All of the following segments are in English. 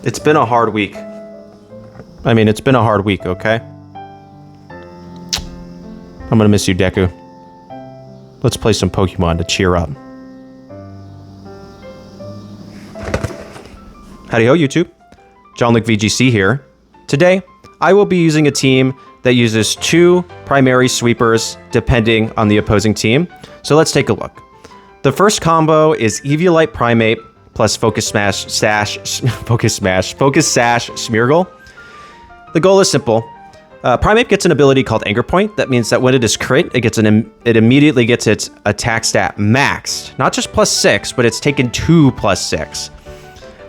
It's been a hard week. I mean, it's been a hard week, okay? I'm gonna miss you, Deku. Let's play some Pokemon to cheer up. Howdy ho, YouTube. Jon-Luke VGC here. Today, I will be using a team that uses 2 primary sweepers depending on the opposing team. So let's take a look. The first combo is Eviolite Primeape plus Focus Sash Smeargle. The goal is simple. Primeape gets an ability called Anger Point. That means that when it is crit, it immediately gets its attack stat maxed. Not just +6, but it's taken 2 +6.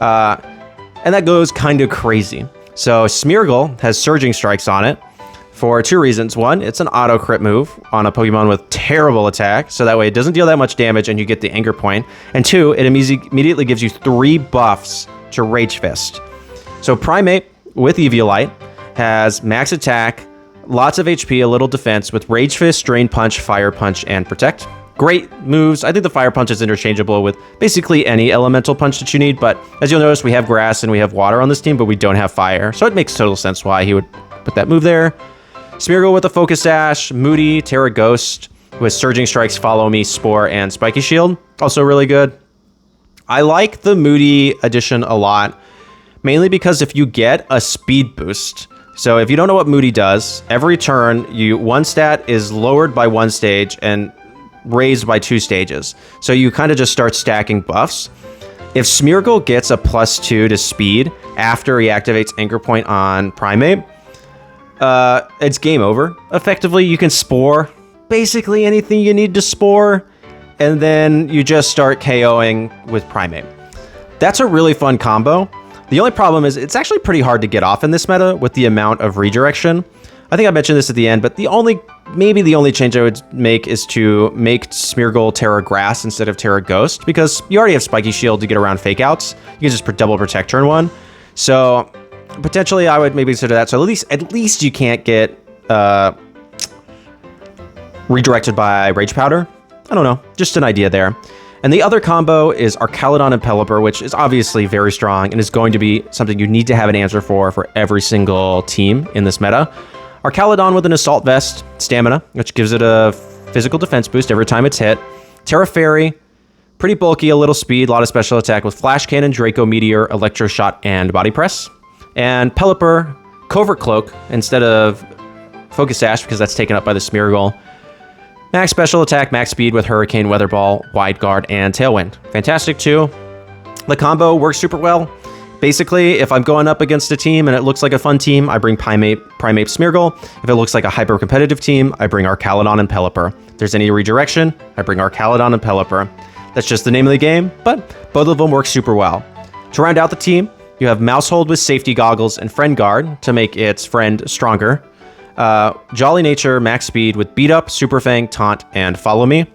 And that goes kind of crazy. So Smeargle has Surging Strikes on it for 2 reasons. 1, it's an auto crit move on a Pokemon with terrible attack, so that way it doesn't deal that much damage and you get the Anger Point. And 2, it immediately gives you 3 buffs to Rage Fist. So Primeape with Eviolite has max attack, lots of HP, a little defense with Rage Fist, Drain Punch, Fire Punch, and Protect. Great moves. I think the Fire Punch is interchangeable with basically any elemental punch that you need, but as you'll notice, we have grass and we have water on this team, but we don't have fire, so it makes total sense why he would put that move there. Smeargle with a Focus Sash, Moody, Tera Ghost with Surging Strikes, Follow Me, Spore, and Spiky Shield. Also really good. I like the Moody addition a lot, mainly because if you get a speed boost, so if you don't know what Moody does, every turn, one stat is lowered by 1 stage and raised by 2 stages. So you kind of just start stacking buffs. If Smeargle gets a +2 to speed after he activates Anchor Point on Primeape, it's game over. Effectively, you can Spore basically anything you need to Spore, and then you just start KOing with Primeape. That's a really fun combo. The only problem is it's actually pretty hard to get off in this meta with the amount of redirection. I think I mentioned this at the end, but maybe the only change I would make is to make Smeargle Tera Grass instead of Tera Ghost, because you already have Spiky Shield to get around fake outs. You can just double protect turn 1. So potentially I would maybe consider that. So at least you can't get redirected by Rage Powder. I don't know, just an idea there. And the other combo is Archaludon and Pelipper, which is obviously very strong and is going to be something you need to have an answer for every single team in this meta. Archaludon with an Assault Vest, Stamina, which gives it a physical defense boost every time it's hit. Tera Fairy, pretty bulky, a little speed, a lot of special attack with Flash Cannon, Draco Meteor, Electro Shot, and Body Press. And Pelipper, Covert Cloak instead of Focus Sash, because that's taken up by the Smeargle. Max special attack, max speed with Hurricane, Weather Ball, Wide Guard, and Tailwind. Fantastic too. The combo works super well. Basically, if I'm going up against a team and it looks like a fun team, I bring Primeape Smeargle. If it looks like a hyper-competitive team, I bring Archaludon and Pelipper. If there's any redirection, I bring Archaludon and Pelipper. That's just the name of the game, but both of them work super well. To round out the team, you have Mousehold with Safety Goggles and Friend Guard to make its friend stronger. Jolly Nature, max speed with Beat Up, Super Fang, Taunt, and Follow Me.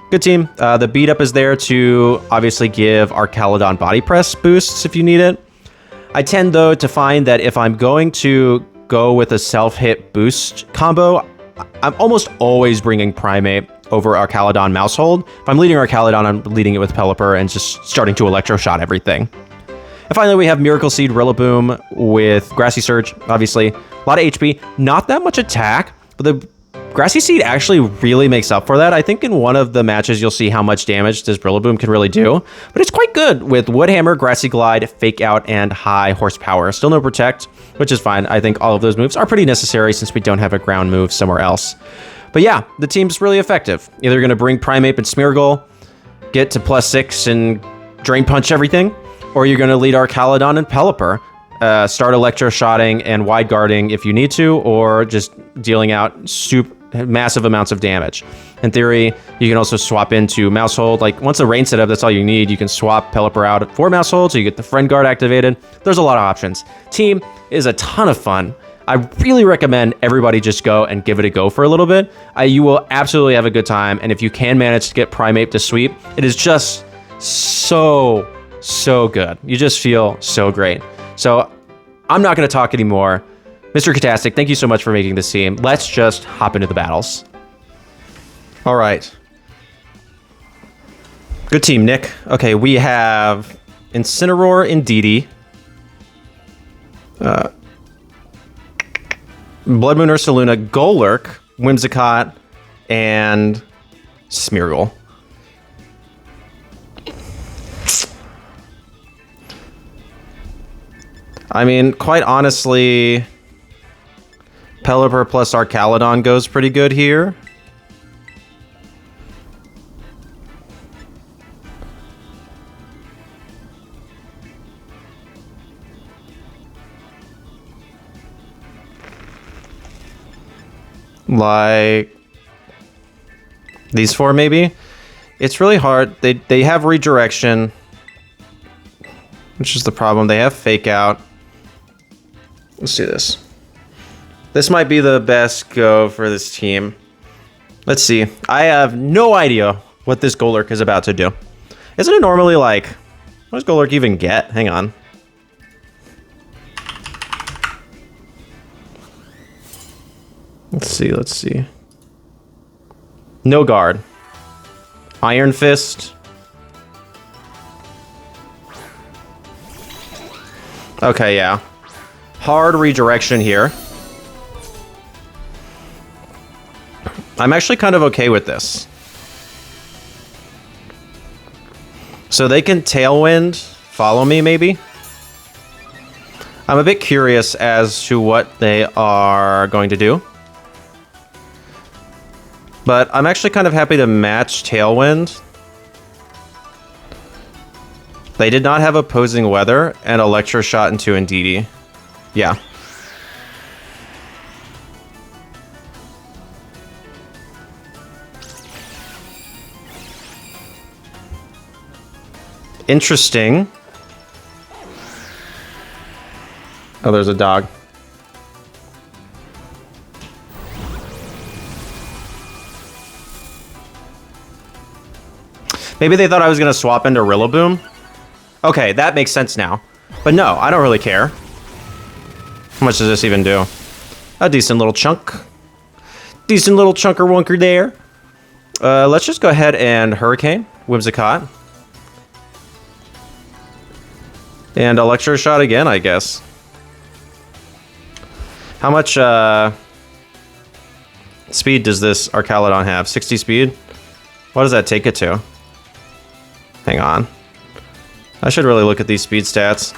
Good team. The Beat Up is there to obviously give Archaludon Body Press boosts if you need it. I tend, though, to find that if I'm going to go with a self-hit boost combo, I'm almost always bringing Primeape over Archaludon Mousehold. If I'm leading Archaludon, I'm leading it with Pelipper and just starting to Electro Shot everything. And finally, we have Miracle Seed, Rillaboom with Grassy Surge, obviously. A lot of HP, not that much attack, but the Grassy Seed actually really makes up for that. I think in one of the matches, you'll see how much damage this Rillaboom can really do. But it's quite good with Woodhammer, Grassy Glide, Fake Out, and High Horsepower. Still no Protect, which is fine. I think all of those moves are pretty necessary since we don't have a ground move somewhere else. But yeah, the team's really effective. Either going to bring Primeape and Smeargle, get to +6 and Drain Punch everything, or you're going to lead Archaludon and Pelipper, start Electro Shotting and Wide Guarding if you need to, or just dealing out massive amounts of damage. In theory, you can also swap into Mousehold. Like, once a rain setup, that's all you need. You can swap Pelipper out for Mousehold, so you get the Friend Guard activated. There's a lot of options. Team is a ton of fun. I really recommend everybody just go and give it a go for a little bit. You will absolutely have a good time, and if you can manage to get Primeape to sweep, it is just so good. You just feel so great. So I'm not going to talk anymore. Mr.Curtastic, thank you so much for making this team. Let's just hop into the battles. All right. Good team, Nick. Okay, we have Incineroar, Indeedee, Blood Moon Ursaluna, Golurk, Whimsicott, and Smeargle. I mean, quite honestly, Pelipper plus Archaludon goes pretty good here. Like these four, maybe. It's really hard. They have redirection, which is the problem. They have fake out. Let's do this. This might be the best go for this team. Let's see. I have no idea what this Golurk is about to do. Isn't it normally like, what does Golurk even get? Hang on. Let's see. No guard. Iron Fist. Okay, yeah. Hard redirection here. I'm actually kind of okay with this. So they can Tailwind follow me, maybe? I'm a bit curious as to what they are going to do. But I'm actually kind of happy to match Tailwind. They did not have opposing weather and Electroshot into Indeedee. Yeah. Interesting. Oh, there's a dog. Maybe they thought I was going to swap into Rillaboom. Okay, that makes sense now. But no, I don't really care. How much does this even do? A decent little chunk. Decent little chunker wunker there. Let's just go ahead and Hurricane, Whimsicott. And Electroshot again, I guess. How much speed does this Archaludon have? 60 speed? What does that take it to? Hang on. I should really look at these speed stats.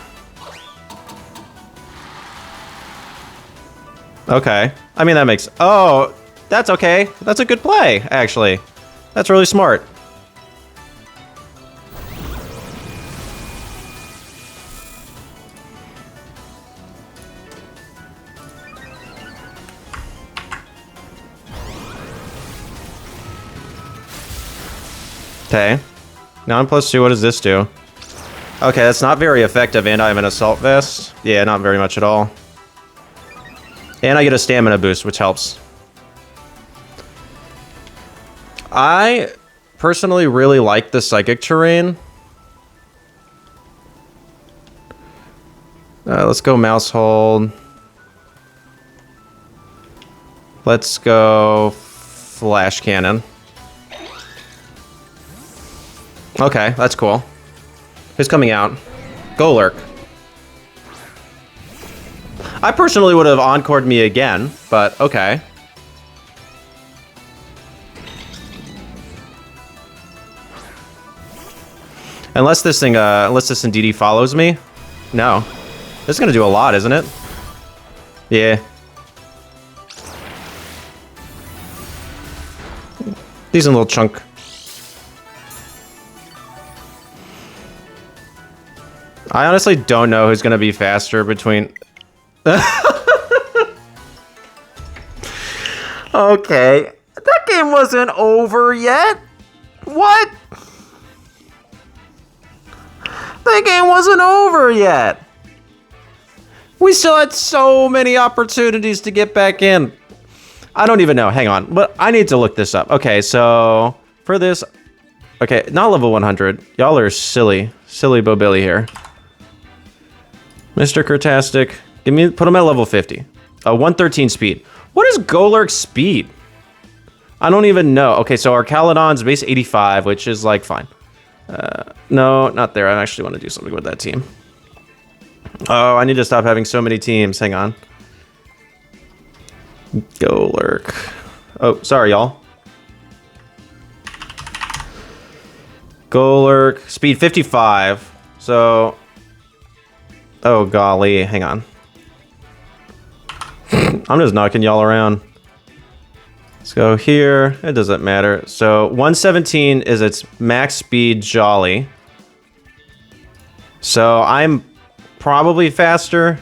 Okay. I mean, that makes... Oh, that's okay. That's a good play, actually. That's really smart. Okay. 9+2, what does this do? Okay, that's not very effective, and I have an Assault Vest. Yeah, not very much at all. And I get a stamina boost, which helps. I personally really like the Psychic Terrain. Let's go Mouse Hold. Let's go Flash Cannon. Okay, that's cool. Who's coming out? Golurk. I personally would have encored me again, but okay. Unless this thing, unless this Indeedee follows me? No. This is gonna do a lot, isn't it? Yeah. Decent little chunk. I honestly don't know who's gonna be faster between... Okay. That game wasn't over yet. What? That game wasn't over yet. We still had so many opportunities to get back in. I don't even know. Hang on. But I need to look this up. Okay, so for this... Okay, not level 100. Y'all are silly. Silly Bobilly here. Mr.Curtastic. Put him at level 50. 113 speed. What is Golurk's speed? I don't even know. Okay, so Archaludon's base 85, which is like fine. No, not there. I actually want to do something with that team. Oh, I need to stop having so many teams. Hang on. Go lurk. Oh, sorry, y'all. Go lurk. Speed 55. So... Oh, golly. Hang on. I'm just knocking y'all around. Let's go here. It doesn't matter. So 117 is its max speed jolly. So I'm probably faster.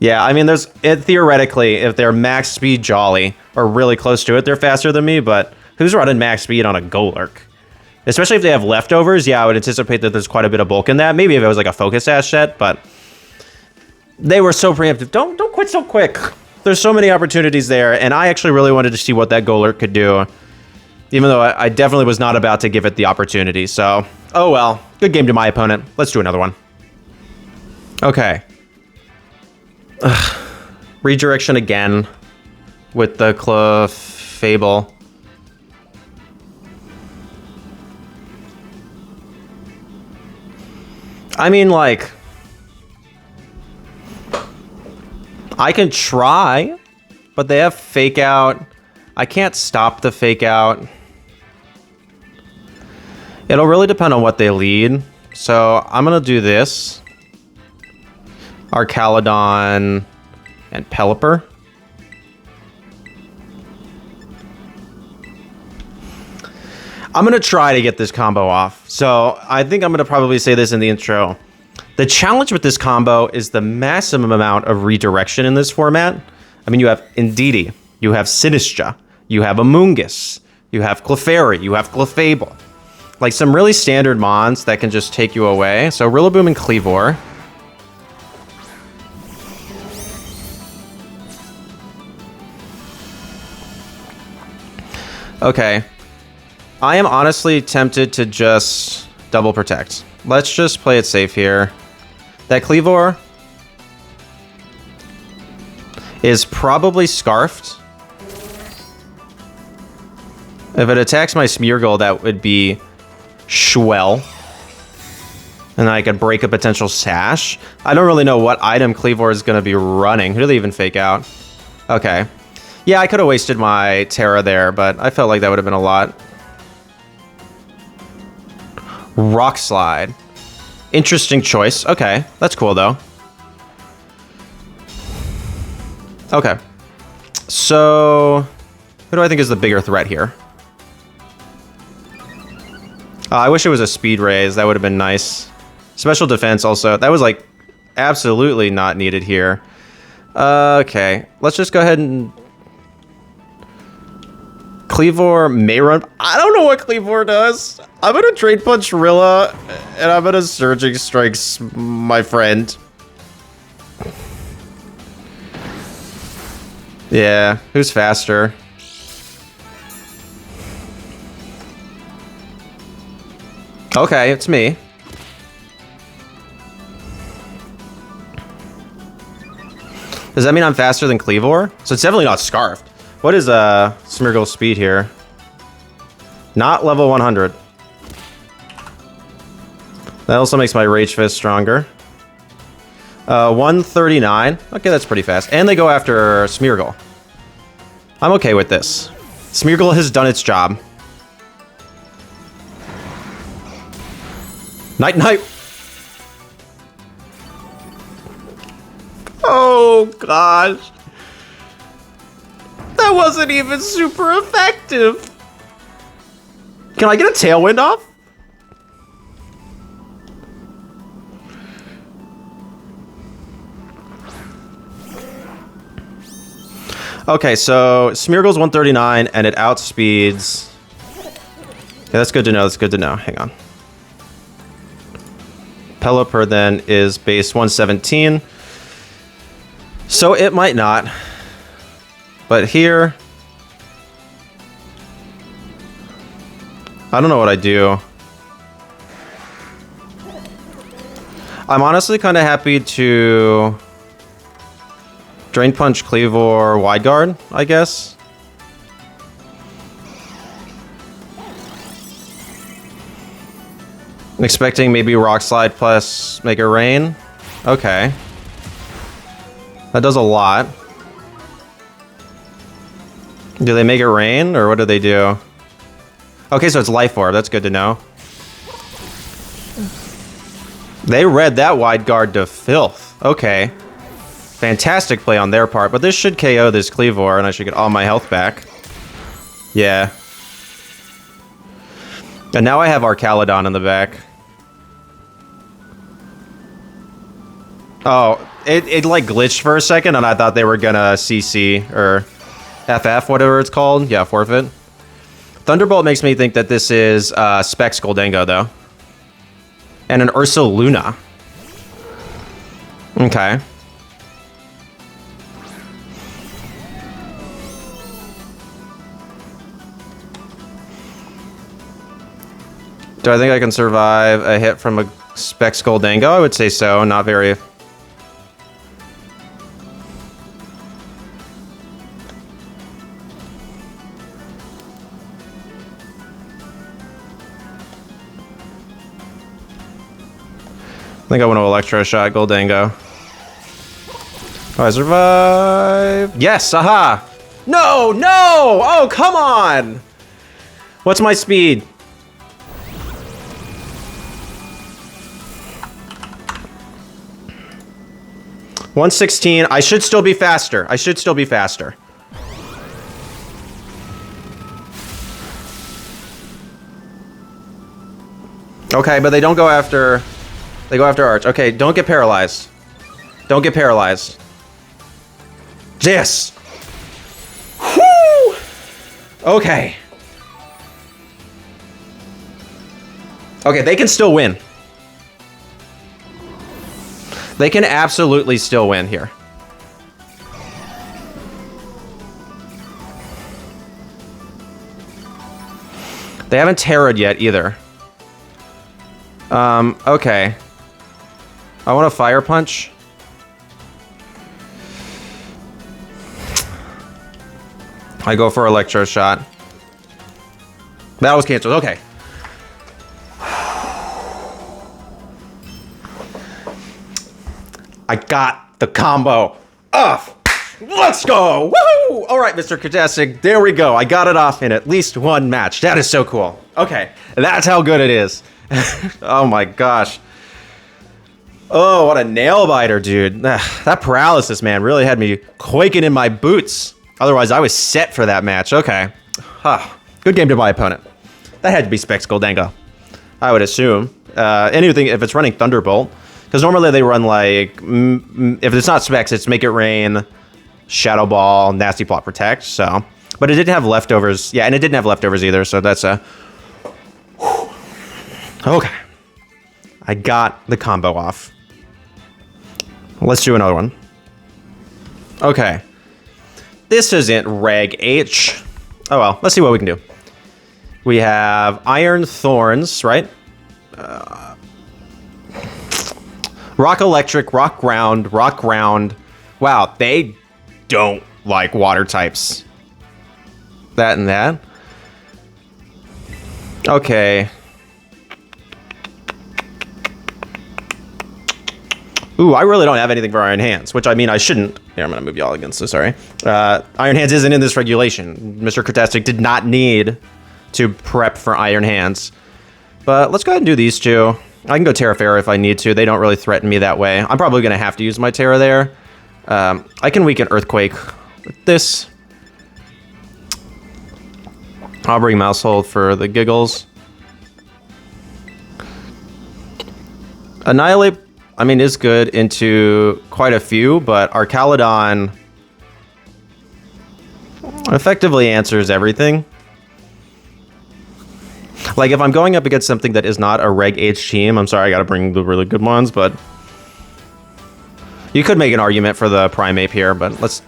Yeah, I mean, theoretically, if they're max speed jolly or really close to it, they're faster than me, but who's running max speed on a Golurk? Especially if they have leftovers, yeah, I would anticipate that there's quite a bit of bulk in that. Maybe if it was like a focus ash set, but they were so preemptive. Don't quit so quick. There's so many opportunities there, and I actually really wanted to see what that Golurk could do, even though I definitely was not about to give it the opportunity. So, oh well, good game to my opponent. Let's do another one. Okay. Redirection again with the Clefable. I mean, like, I can try, but they have fake out. I can't stop the fake out. It'll really depend on what they lead. So I'm gonna do this. Archaludon and Pelipper. I'm gonna try to get this combo off. So I think I'm gonna probably say this in the intro. The challenge with this combo is the maximum amount of redirection in this format. I mean, you have Indeedee, you have Sinistra, you have Amoonguss, you have Clefairy, you have Clefable. Like some really standard mons that can just take you away. So Rillaboom and Kleavor. Okay. I am honestly tempted to just double protect. Let's just play it safe here. That Kleavor is probably scarfed. If it attacks my Smeargle, that would be Schwell. And I could break a potential Sash. I don't really know what item Kleavor is going to be running. Who do they even fake out? Okay. Yeah, I could have wasted my Tera there, but I felt like that would have been a lot. Rock Slide. Interesting choice. Okay, that's cool though. Okay. So, who do I think is the bigger threat here? I wish it was a speed raise. That would have been nice. Special defense also. That was like absolutely not needed here. Okay, let's just go ahead and... Kleavor may run... I don't know what Kleavor does. I'm gonna Drain Punch Rilla, and I'm gonna Surging Strikes my friend. Yeah, who's faster? Okay, it's me. Does that mean I'm faster than Kleavor? So it's definitely not Scarfed. What is Smeargle's speed here? Not level 100. That also makes my Rage Fist stronger. 139. Okay, that's pretty fast. And they go after Smeargle. I'm okay with this. Smeargle has done its job. Night, night. Oh, gosh. That wasn't even super effective. Can I get a Tailwind off? Okay, so Smeargle's 139 and it outspeeds. Yeah, that's good to know. That's good to know. Hang on. Pelipper then is base 117. So it might not. But here, I don't know what I do. I'm honestly kind of happy to Drain Punch Kleavor Wide Guard, I guess. I'm expecting maybe Rock Slide plus Mega Rain. Okay. That does a lot. Do they make it rain, or what do they do? Okay, so it's Life Orb. That's good to know. They read that wide guard to filth. Okay. Fantastic play on their part, but this should KO this Cleavor, and I should get all my health back. Yeah. And now I have Archaludon in the back. Oh, it like glitched for a second, and I thought they were gonna CC, or FF, whatever it's called. Yeah, forfeit. Thunderbolt makes me think that this is Specs Goldengo, though. And an Ursaluna. Okay. Do I think I can survive a hit from a Specs Goldengo? I would say so. Not very... I think I want to Electro Shot Goldengo. Oh, I survived. Yes, aha! No, no! Oh, come on! What's my speed? $116. I should still be faster. I should still be faster. Okay, but they don't go after... They go after Arch. Okay, don't get paralyzed. Don't get paralyzed. Yes! Whoo! Okay. Okay, they can still win. They can absolutely still win here. They haven't Tera'd yet either. Okay. I want a Fire Punch. I go for Electro Shot. That was canceled. Okay. I got the combo off. Let's go. Woohoo! All right, Mr.Curtastic. There we go. I got it off in at least one match. That is so cool. Okay. That's how good it is. Oh my gosh. Oh, what a nail biter, dude. That paralysis, man, really had me quaking in my boots. Otherwise, I was set for that match. Okay. Good game to my opponent. That had to be Specs Goldengo, I would assume. Anything, if it's running Thunderbolt. Because normally they run like, if it's not Specs, it's Make It Rain, Shadow Ball, Nasty Plot Protect, so. But it didn't have leftovers. Yeah, and it didn't have leftovers either, so that's a... Okay. I got the combo off. Let's do another one. Okay. This isn't Reg H. Oh well, let's see what we can do. We have Iron Thorns, right? Rock Electric, Rock Ground, Rock Ground. Wow, they don't like water types. That and that. Okay. Ooh, I really don't have anything for Iron Hands, which I mean I shouldn't. Here, I'm gonna move y'all against this, sorry. Iron Hands isn't in this regulation. Mr. Curtastic did not need to prep for Iron Hands. But let's go ahead and do these two. I can go Terra if I need to. They don't really threaten me that way. I'm probably gonna have to use my Tera there. I can weaken Earthquake with this. I'll bring Mousehold for the giggles. Annihilate, I mean, is good into quite a few, but Archaludon effectively answers everything. Like, if I'm going up against something that is not a Reg H team, I'm sorry, I gotta bring the really good ones, but... You could make an argument for the Primeape here, but let's...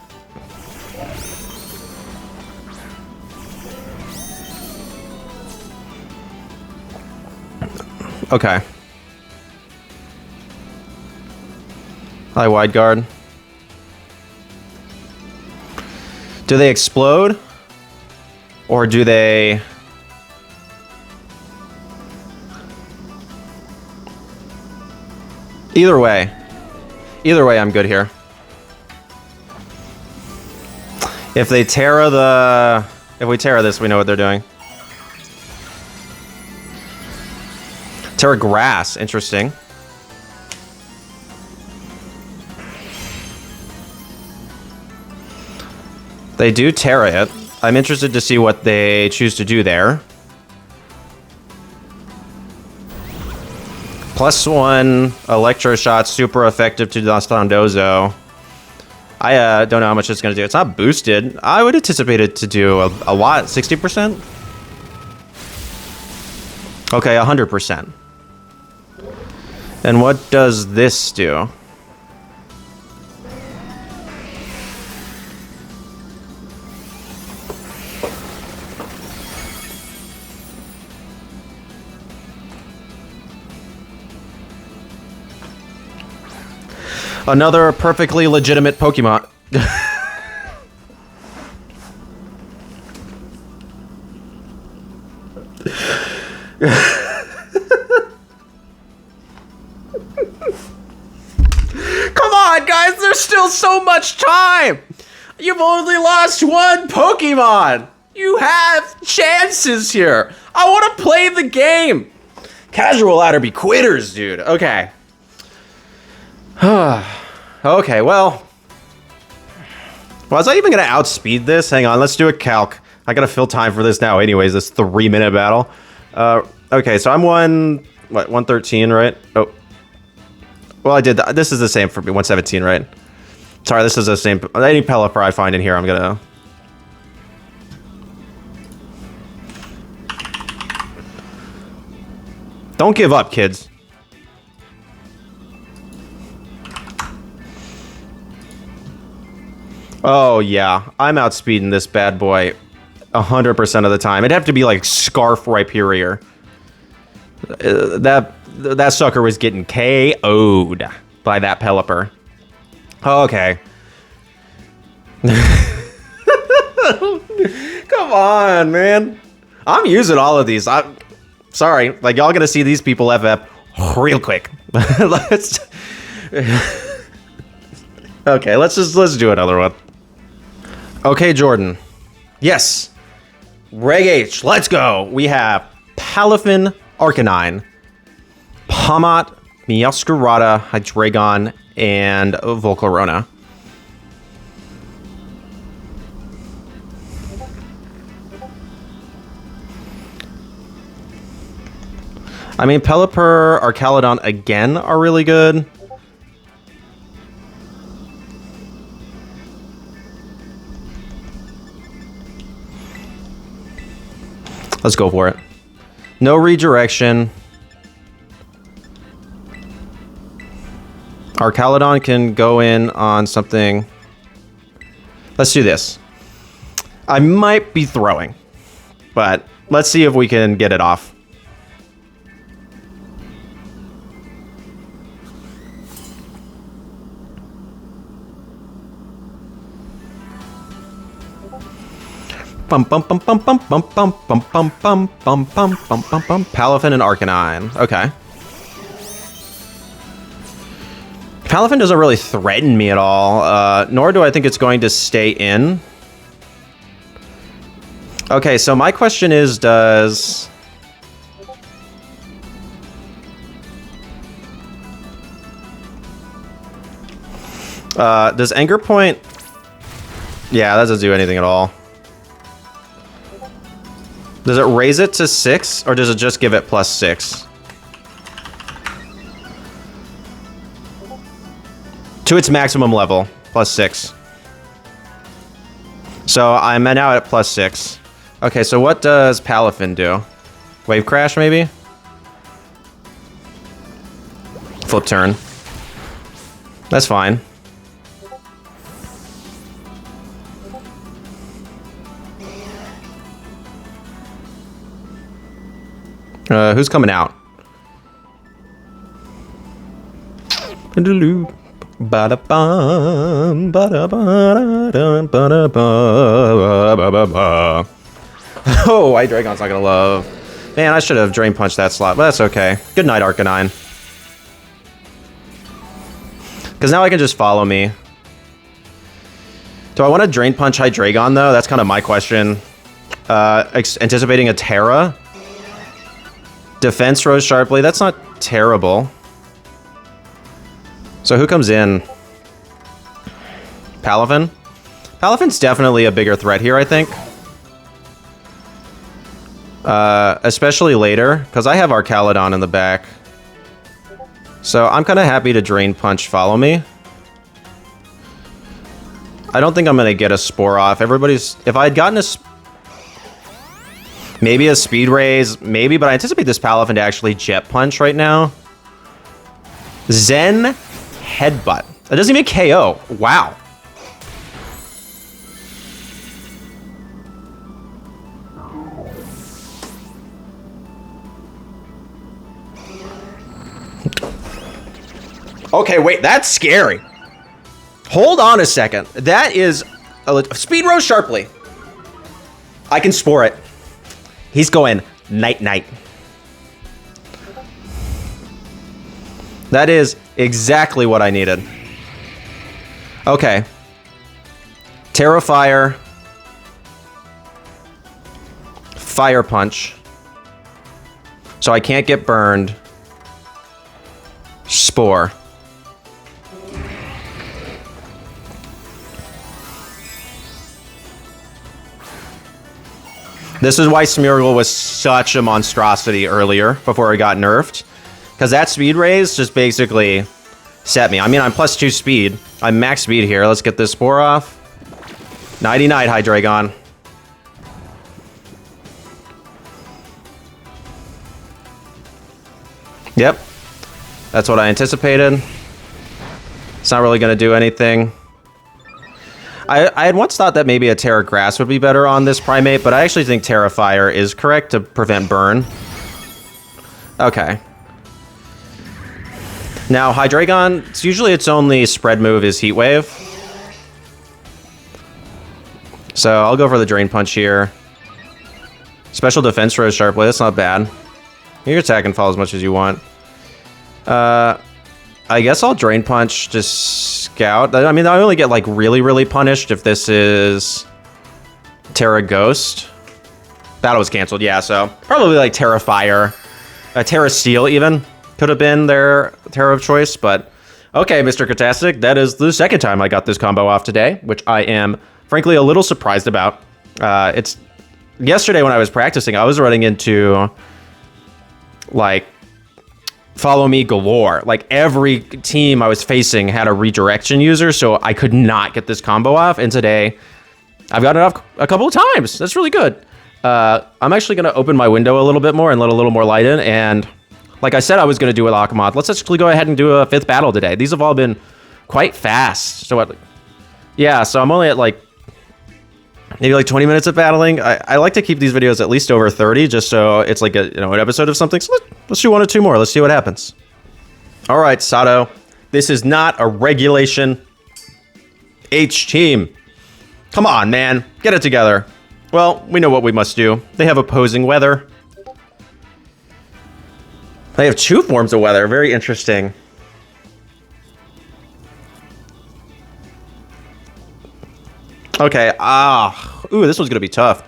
Okay. Hi, Wide Guard. Do they explode? Or do they... Either way. Either way, I'm good here. If they Tera the... If we Tera this, we know what they're doing. Tera grass, interesting. They do Tera it. I'm interested to see what they choose to do there. +1 Electro Shot, super effective to Dondozo. I don't know how much it's going to do. It's not boosted. I would anticipate it to do a lot. 60%? Okay, 100%. And what does this do? Another perfectly legitimate Pokemon. Come on, guys, there's still so much time! You've only lost one Pokemon! You have chances here! I want to play the game! Casual ladder be quitters, dude. Okay. Okay, well... Was I even gonna outspeed this? Hang on, let's do a calc. I gotta fill time for this now anyways, this 3-minute battle. Okay, so I'm 113, right? Oh. Well, I did that. This is the same for me, 117, right? Sorry, this is the same. Any Pelipper I find in here, I'm gonna... Don't give up, kids. Oh, yeah. I'm outspeeding this bad boy 100% of the time. It'd have to be like Scarf Rhyperior. That sucker was getting KO'd by that Pelipper. Okay. Come on, man. I'm using all of these. Sorry. Like, y'all gonna see these people FF real quick. Okay, let's do another one. Okay, Jordan. Yes. Reg H, let's go. We have Palafin Arcanine, Pomot, Meowscarada, Hydreigon, and Volcarona. I mean, Pelipper, Archaludon again are really good. Let's go for it. No redirection. Archaludon can go in on something. Let's do this. I might be throwing, but let's see if we can get it off. Bum bum bum bum bum bum bum bum bum bum bum bum bum bum bum. Palafin and Arcanine. Okay. Palafin doesn't really threaten me at all, nor do I think it's going to stay in. Okay, so my question is, does Anger Point? Yeah, that doesn't do anything at all. Does it raise it to 6, or does it just give it +6? To its maximum level, +6. So I'm now at +6. Okay, so what does Palafin do? Wave Crash, maybe? Flip turn. That's fine. Who's coming out? Oh, Hydreigon's not gonna love. Man, I should have Drain Punched that slot, but that's okay. Good night, Arcanine. Because now I can just follow me. Do I want to Drain Punch Hydreigon, though? That's kind of my question. Anticipating a Tera. Defense rose sharply. That's not terrible. So who comes in? Palafin? Palafin's definitely a bigger threat here, I think. Especially later, because I have Archaludon in the back. So I'm kind of happy to Drain Punch Follow Me. I don't think I'm going to get a Spore off. If I had gotten a... Maybe a Speed Raise, maybe, but I anticipate this Palafin to actually Jet Punch right now. Zen Headbutt. That doesn't even KO. Wow. Okay, wait, that's scary. Hold on a second. That is Speed Rose sharply. I can Spore it. He's going night-night. That is exactly what I needed. Okay. Tera Fire. Fire Punch. So I can't get burned. Spore. This is why Smeargle was such a monstrosity earlier, before it got nerfed. Because that Speed Raise just basically set me. I mean, I'm +2 speed. I'm max speed here. Let's get this Spore off. Nighty-night, Hydreigon. Yep. That's what I anticipated. It's not really going to do anything. I had once thought that maybe a Tera Grass would be better on this Primeape, but I actually think Tera Fire is correct to prevent burn. Okay. Now, Hydreigon, it's usually its only spread move is Heat Wave. So I'll go for the Drain Punch here. Special Defense Rose sharply, that's not bad. You can attack and fall as much as you want. I guess I'll Drain Punch, just Scout. I mean, I only get, like, really, really punished if this is Tera Ghost. Battle was canceled, yeah, so probably, like, Tera Fire. Tera Steel, even, could have been their Tera of choice, but... Okay, Mr.Curtastic, that is the second time I got this combo off today, which I am, frankly, a little surprised about. It's... Yesterday when I was practicing, I was running into, like... Follow Me galore. Like, every team I was facing had a redirection user, so I could not get this combo off. And today, I've got it off a couple of times. That's really good. I'm actually going to open my window a little bit more and let a little more light in. And like I said I was going to do with Akamoth, let's actually go ahead and do a 5th battle today. These have all been quite fast. So, yeah, so I'm only at, like, maybe like 20 minutes of battling. I like to keep these videos at least over 30, just so it's like an episode of something. So let's do 1 or 2 more. Let's see what happens. All right, Sato. This is not a regulation H team. Come on, man. Get it together. Well, we know what we must do. They have opposing weather. They have 2 forms of weather. Very interesting. Okay, ooh, this one's gonna be tough.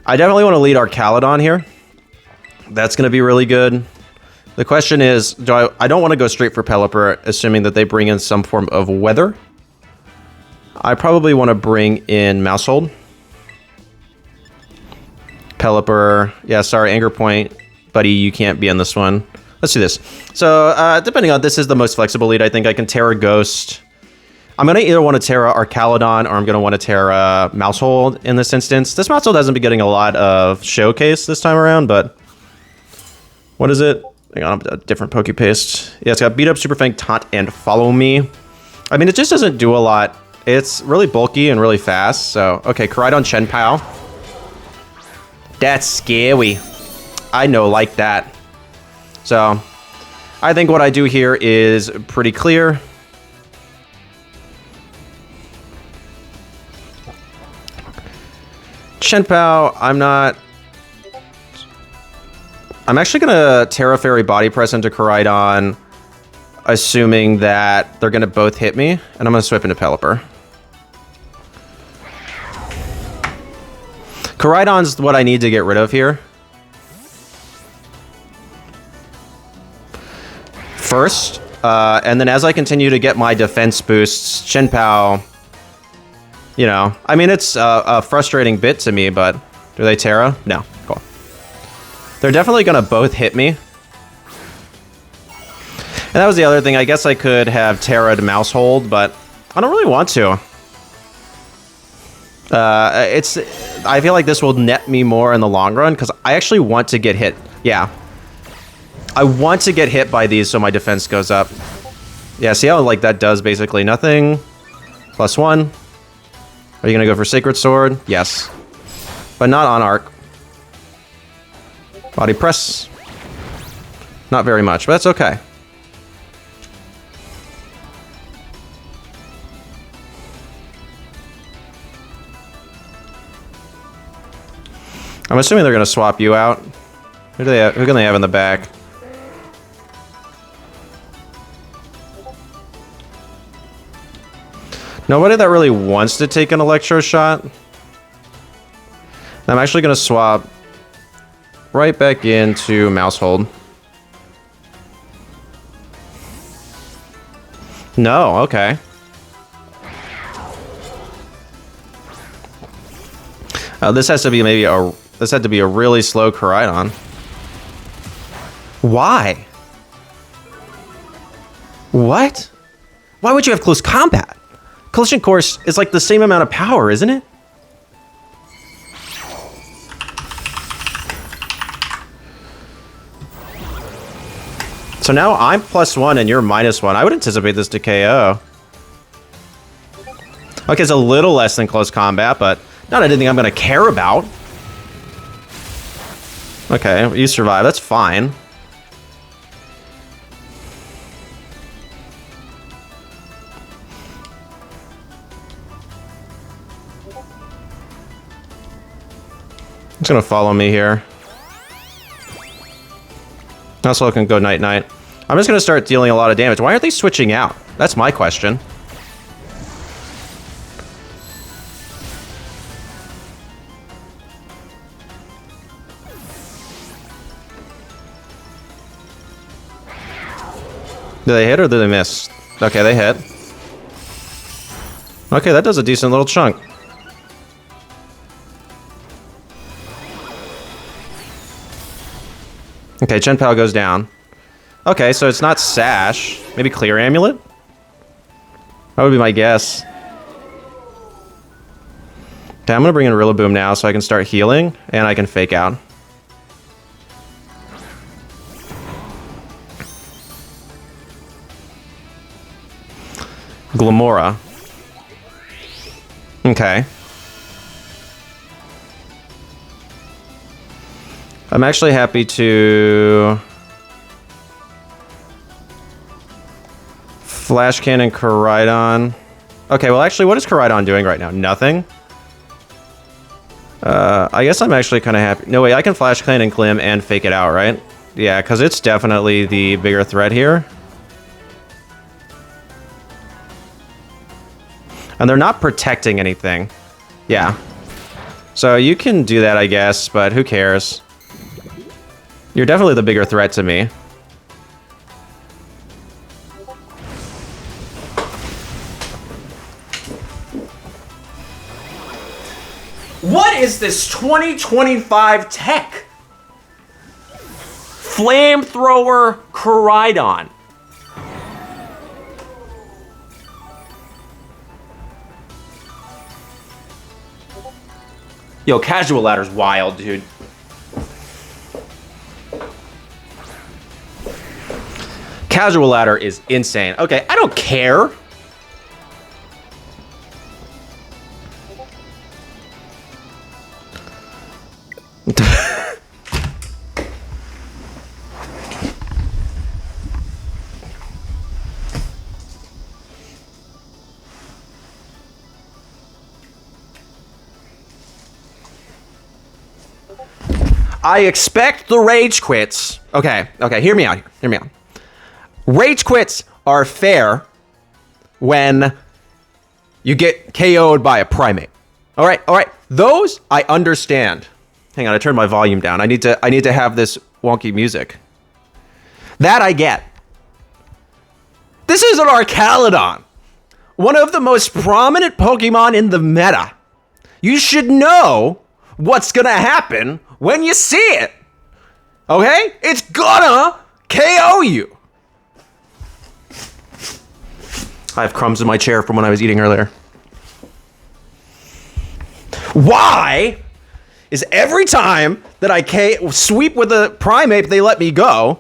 I definitely want to lead Archaludon here. That's gonna be really good. The question is, I don't want to go straight for Pelipper, assuming that they bring in some form of weather. I probably want to bring in Mousehold. Pelipper, yeah, sorry, Anger Point, buddy, you can't be in this one. Let's do this. So, depending on, this is the most flexible lead. I think I can Tera Ghost. I'm going to either want to Tera Archaludon or I'm going to want to Tera Mousehold in this instance. This Mousehold hasn't been getting a lot of showcase this time around, but... What is it? Hang on, a different Pokepaste. Yeah, it's got Beat Up, Super Fang, Taunt, and Follow Me. I mean, it just doesn't do a lot. It's really bulky and really fast, so... Okay, Koraidon Chien-Pao. That's scary. I know, like that. So, I think what I do here is pretty clear. Chien-Pao, I'm actually going to Tera Fairy Body Press into Koraidon. assuming that they're going to both hit me, and I'm going to swip into Pelipper. Koraidon's what I need to get rid of here. First, and then as I continue to get my defense boosts, Chien-Pao, you know, I mean, it's a frustrating bit to me, but do they Tera? No. Cool. They're definitely going to both hit me. And that was the other thing. I guess I could have Tera to mouse hold, but I don't really want to. I feel like this will net me more in the long run, because I actually want to get hit. Yeah. I want to get hit by these so my defense goes up. Yeah, see how like that does basically nothing? +1. Are you going to go for Sacred Sword? Yes. But not on arc. Body press. Not very much, but that's okay. I'm assuming they're going to swap you out. Who can they have in the back? Nobody that really wants to take an Electro shot. I'm actually going to swap right back into mouse hold. No, okay. This has to be maybe a... This had to be a really slow Koraidon. Why? What? Why would you have close combat? Collision Course is like the same amount of power, isn't it? So now I'm +1 and you're -1. I would anticipate this to KO. Okay, it's a little less than close combat, but not anything I'm going to care about. Okay, you survive. That's fine. It's gonna follow me here. Also can go night-night. I'm just gonna start dealing a lot of damage. Why aren't they switching out? That's my question. Do they hit or do they miss? Okay, they hit. Okay, that does a decent little chunk. Okay, Chien-Pao goes down. Okay, so it's not Sash. Maybe Clear Amulet? That would be my guess. Okay, I'm gonna bring in Rillaboom now so I can start healing, and I can fake out. Glamora. Okay. I'm actually happy to Flash Cannon Koraidon. Okay, well actually, what is Koraidon doing right now? Nothing? I guess I'm actually kind of happy. No, wait, I can Flash Cannon Glim and fake it out, right? Yeah, because it's definitely the bigger threat here. And they're not protecting anything. Yeah. So you can do that, I guess, but who cares? You're definitely the bigger threat to me. What is this 2025 tech? Flamethrower Koraidon. Yo, Casual Ladder's wild, dude. Casual Ladder is insane. Okay, I don't care. I expect the rage quits. Okay, hear me out. Rage quits are fair when you get KO'd by a Primeape. All right. Those I understand. Hang on, I turned my volume down. I need to have this wonky music. That I get. This is an Archaludon, one of the most prominent Pokemon in the meta. You should know what's gonna happen when you see it. Okay? It's gonna KO you. I have crumbs in my chair from when I was eating earlier. Why is every time that I sweep with a Primeape, they let me go?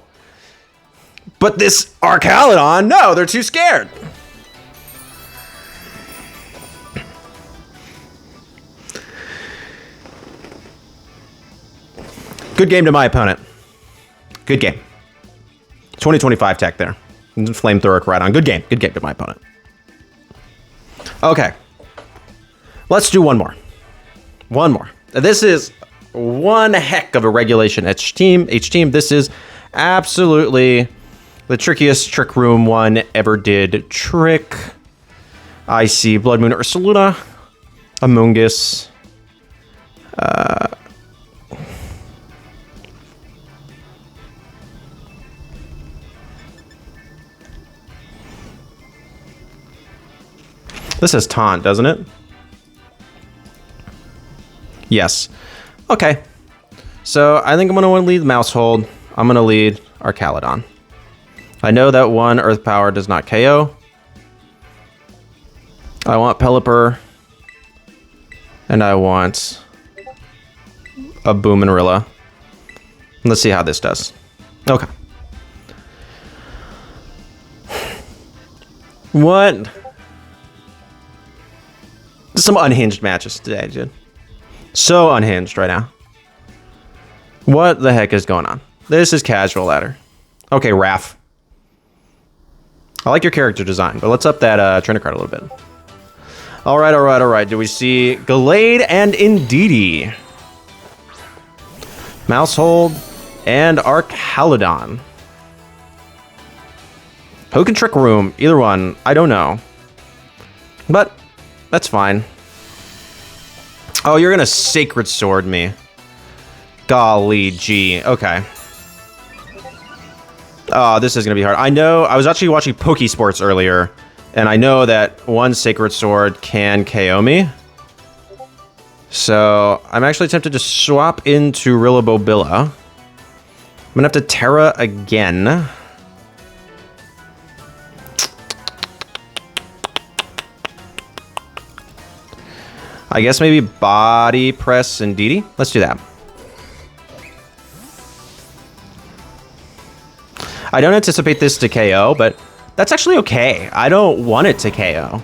But this Archaludon, no, they're too scared. Good game to my opponent. Good game. 2025 tech there. Flamethrower Koraidon. Good game. Good game to my opponent. Okay. Let's do one more. One more. This is one heck of a regulation H team. This is absolutely the trickiest Trick Room one ever did. Trick. I see Blood Moon Ursaluna. Amoonguss. This says Taunt, doesn't it? Yes. Okay. So I think I'm going to lead Mousehold. I'm going to lead Archaludon. I know that one Earth Power does not KO. I want Pelipper. And I want a Boomerilla. Let's see how this does. Okay. What? Some unhinged matches today, dude. So unhinged right now. What the heck is going on? This is casual ladder. Okay, Raph. I like your character design, but let's up that trainer card a little bit. All right. Do we see Gallade and Indeedee? Mousehold and Archaludon. Who can Trick Room? Either one. I don't know. But that's fine. Oh, you're gonna Sacred Sword me. Golly gee. Okay. Oh, this is gonna be hard. I know, I was actually watching Pokesports earlier, and I know that one Sacred Sword can KO me. So, I'm actually tempted to swap into Rillabobilla. I'm gonna have to Tera again. I guess maybe Body Press and Indeedee. Let's do that. I don't anticipate this to KO, but that's actually okay. I don't want it to KO.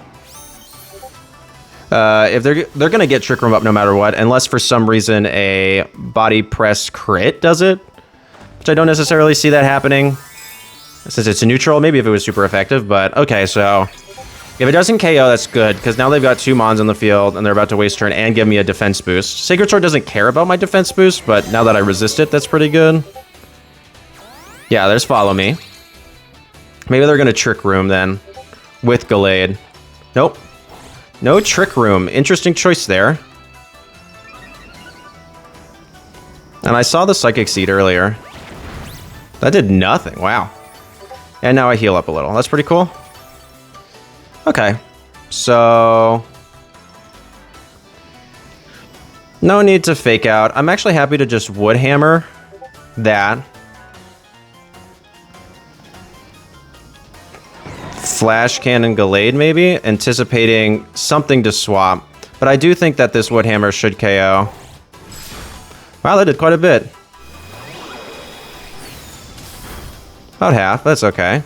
If they're gonna get Trick Room up no matter what, unless for some reason a Body Press crit does it, which I don't necessarily see that happening. Since it's a neutral, maybe if it was super effective, but okay, so if it doesn't KO, that's good, because now they've got 2 Mons on the field, and they're about to waste turn and give me a defense boost. Sacred Sword doesn't care about my defense boost, but now that I resist it, that's pretty good. Yeah, there's Follow Me. Maybe they're going to Trick Room then, with Gallade. Nope. No Trick Room. Interesting choice there. And I saw the Psychic Seed earlier. That did nothing. Wow. And now I heal up a little. That's pretty cool. Okay, so no need to fake out. I'm actually happy to just Wood Hammer that. Flash Cannon Gallade maybe, anticipating something to swap. But I do think that this Wood Hammer should KO. Wow, that did quite a bit. About half, that's okay.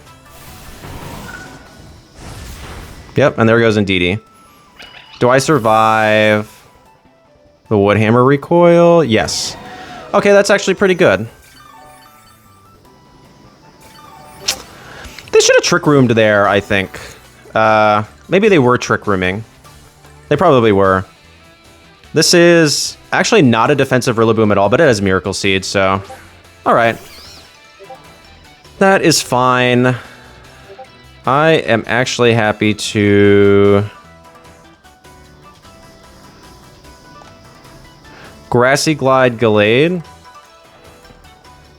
Yep, and there goes Indeedee. Do I survive the Wood Hammer recoil? Yes. Okay, that's actually pretty good. They should have Trick Roomed there, I think. Maybe they were Trick Rooming. They probably were. This is actually not a defensive Rillaboom at all, but it has Miracle Seed, so... Alright. That is fine. I am actually happy to... Grassy Glide Gallade.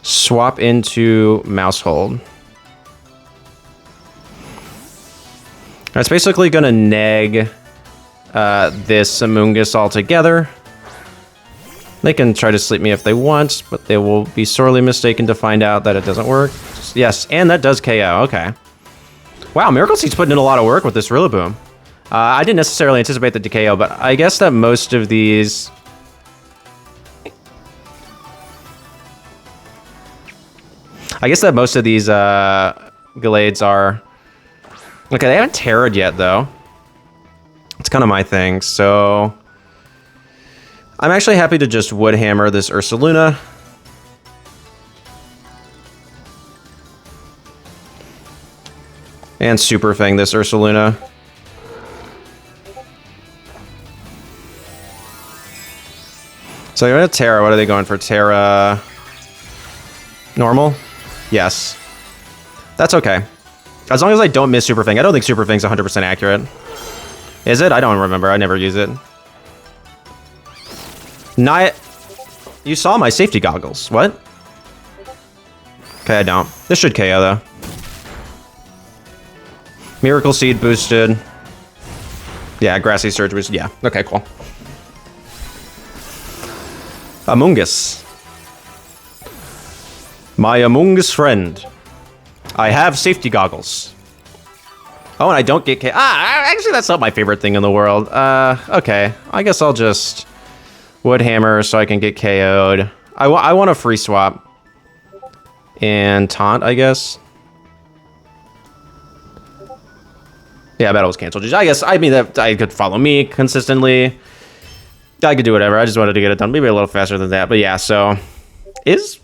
Swap into Mousehold. It's basically going to neg this Amoonguss altogether. They can try to sleep me if they want, but they will be sorely mistaken to find out that it doesn't work. Yes, and that does KO. Okay. Wow, Miracle Seed's putting in a lot of work with this Rillaboom. I didn't necessarily anticipate the KO, but I guess that most of these... Gallades are... Okay, they haven't Terra'd yet, though. It's kind of my thing, so... I'm actually happy to just Wood Hammer this Ursaluna. And Super Fang this Ursaluna. So you're going to Tera. What are they going for? Tera... Normal? Yes. That's okay. As long as I don't miss Super Fang. I don't think Super Fang's 100% accurate. Is it? I don't remember. I never use it. You saw my safety goggles. What? Okay, I don't. This should KO, though. Miracle Seed boosted. Yeah, Grassy Surge boosted. Yeah. Okay, cool. Amoonguss. My Amoonguss friend. I have safety goggles. Oh, and I don't get KO. Actually, that's not my favorite thing in the world. Okay. I guess I'll just... Wood Hammer so I can get KO'd. I want a free swap. And Taunt, I guess. Yeah, battle was canceled. I guess, I mean, that I could follow me consistently. I could do whatever. I just wanted to get it done. Maybe a little faster than that. But yeah, so... Is...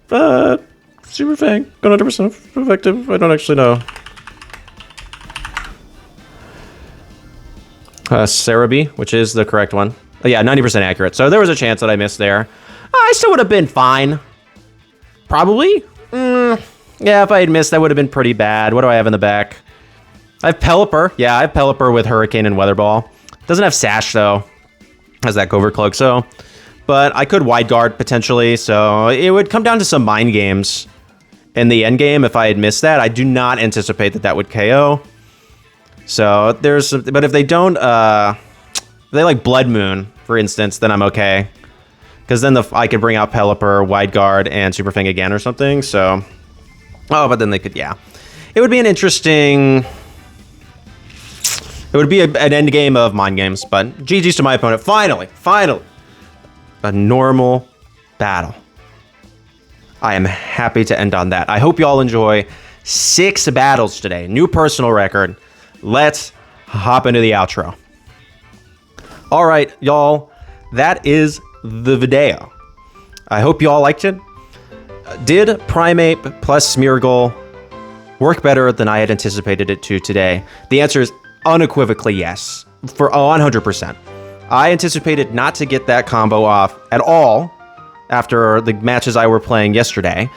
Super Fang 100% effective? I don't actually know. Cerebi, which is the correct one. Oh, yeah, 90% accurate. So there was a chance that I missed there. I still would have been fine. Probably. Yeah, if I had missed, that would have been pretty bad. What do I have in the back? I have Pelipper. Yeah, I have Pelipper with Hurricane and Weather Ball. Doesn't have Sash, though. Has that Covert Cloak, so... But I could Wide Guard, potentially, so it would come down to some mind games in the end game if I had missed that. I do not anticipate that that would KO. So there's... But if they don't... If they like Blood Moon, for instance, then I'm okay. Because then I could bring out Pelipper, Wide Guard, and Super Fang again or something, so... Oh, but then they could, yeah. It would be an interesting... It would be an end game of mind games, but GG's to my opponent. Finally! A normal battle. I am happy to end on that. I hope you all enjoy 6 battles today. New personal record. Let's hop into the outro. All right, y'all. That is the video. I hope you all liked it. Did Primeape plus Smeargle work better than I had anticipated it to today? The answer is unequivocally yes, for 100%. I anticipated not to get that combo off at all after the matches I were playing yesterday,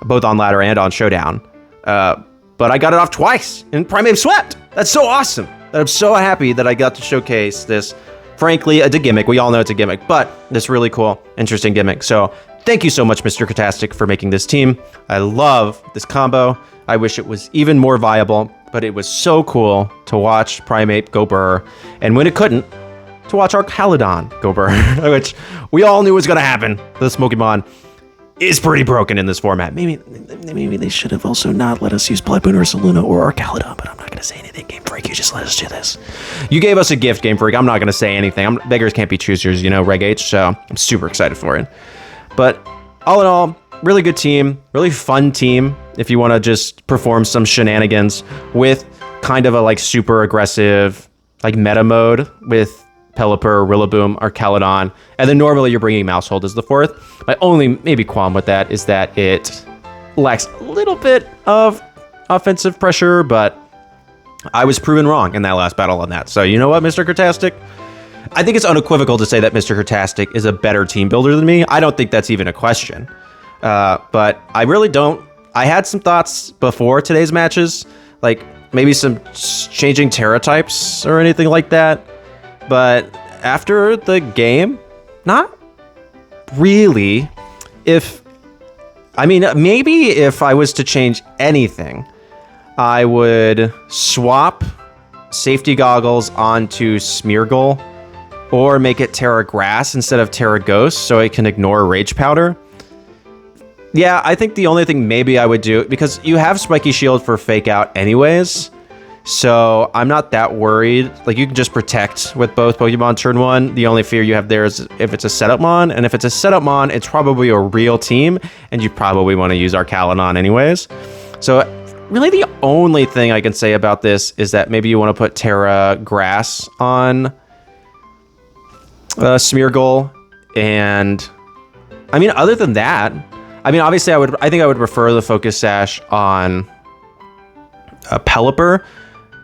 both on ladder and on showdown. But I got it off twice, and Primeape swept. That's so awesome. I'm so happy that I got to showcase this. Frankly, it's a gimmick. We all know it's a gimmick, but this really cool, interesting gimmick. So thank you so much, Mr.Curtastic, for making this team. I love this combo. I wish it was even more viable, but it was so cool to watch Primeape go burr, and when it couldn't, to watch Archaludon go burr, which we all knew was going to happen. This Pokemon is pretty broken in this format. Maybe they should have also not let us use Blood Moon or Ursaluna or Archaludon, but I'm not going to say anything, Game Freak. You just let us do this. You gave us a gift, Game Freak. I'm not going to say anything. Beggars can't be choosers, you know, Reg H, so I'm super excited for it. But all in all, really good team, really fun team if you want to just perform some shenanigans with kind of a like super aggressive like meta mode with Pelipper, Rillaboom, Archaludon, and then normally you're bringing Mousehold as the 4th. My only maybe qualm with that is that it lacks a little bit of offensive pressure, but I was proven wrong in that last battle on that. So you know what, Mr. Curtastic? I think it's unequivocal to say that Mr. Curtastic is a better team builder than me. I don't think that's even a question. But I really don't. I had some thoughts before today's matches. like maybe some changing Tera types or anything like that. But after the game, not really. Maybe if I was to change anything, I would swap safety goggles onto Smeargle or make it Tera Grass instead of Tera Ghost so it can ignore Rage Powder. Yeah, I think the only thing maybe I would do, because you have Spiky Shield for Fake Out anyways, so I'm not that worried. Like, you can just protect with both Pokemon turn 1. The only fear you have there is if it's a setup mon, and if it's a setup mon, it's probably a real team, and you probably want to use Archaludon anyways. So really the only thing I can say about this is that maybe you want to put Tera Grass on Smeargle, and I mean, other than that, I mean, obviously I think I would prefer the Focus Sash on Pelipper,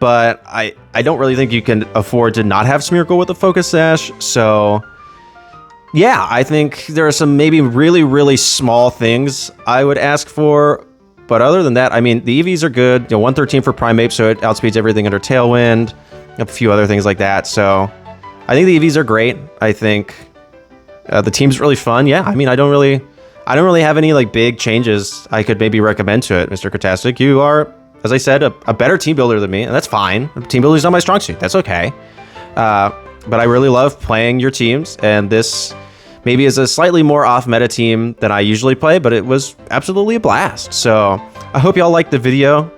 but I don't really think you can afford to not have Smeargle with a Focus Sash. So yeah, I think there are some maybe really, really small things I would ask for. But other than that, I mean, the EVs are good. 113 for Primeape, so it outspeeds everything under Tailwind. A few other things like that. So I think the EVs are great. I think the team's really fun. Yeah, I mean, I don't really have any like big changes I could maybe recommend to it, Mr. Curtastic. You are, as I said, a better team builder than me, and that's fine. Team building is not my strong suit. That's okay. But I really love playing your teams, and this maybe is a slightly more off-meta team than I usually play, but it was absolutely a blast. So I hope y'all liked the video.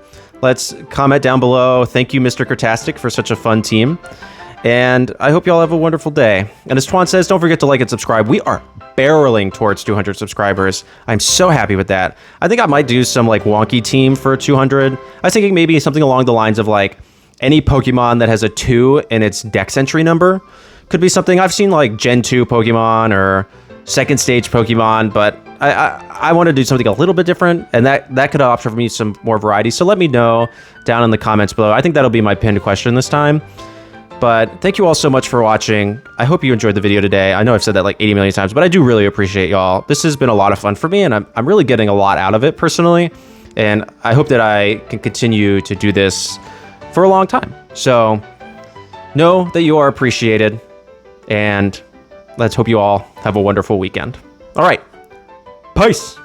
Let's comment down below. Thank you, Mr. Curtastic, for such a fun team. And I hope y'all have a wonderful day. And as Twan says, don't forget to like and subscribe. We are barreling towards 200 subscribers. I'm so happy with that. I think I might do some like wonky team for 200. I was thinking maybe something along the lines of like any Pokemon that has a 2 in its Dex entry number. Could be something. I've seen like Gen 2 Pokemon or second stage Pokemon, but I want to do something a little bit different, and that could offer me some more variety. So let me know down in the comments below. I think that'll be my pinned question this time. But thank you all so much for watching. I hope you enjoyed the video today. I know I've said that like 80 million times, but I do really appreciate y'all. This has been a lot of fun for me, and I'm really getting a lot out of it personally. And I hope that I can continue to do this for a long time. So know that you are appreciated, and let's hope you all have a wonderful weekend. All right, peace.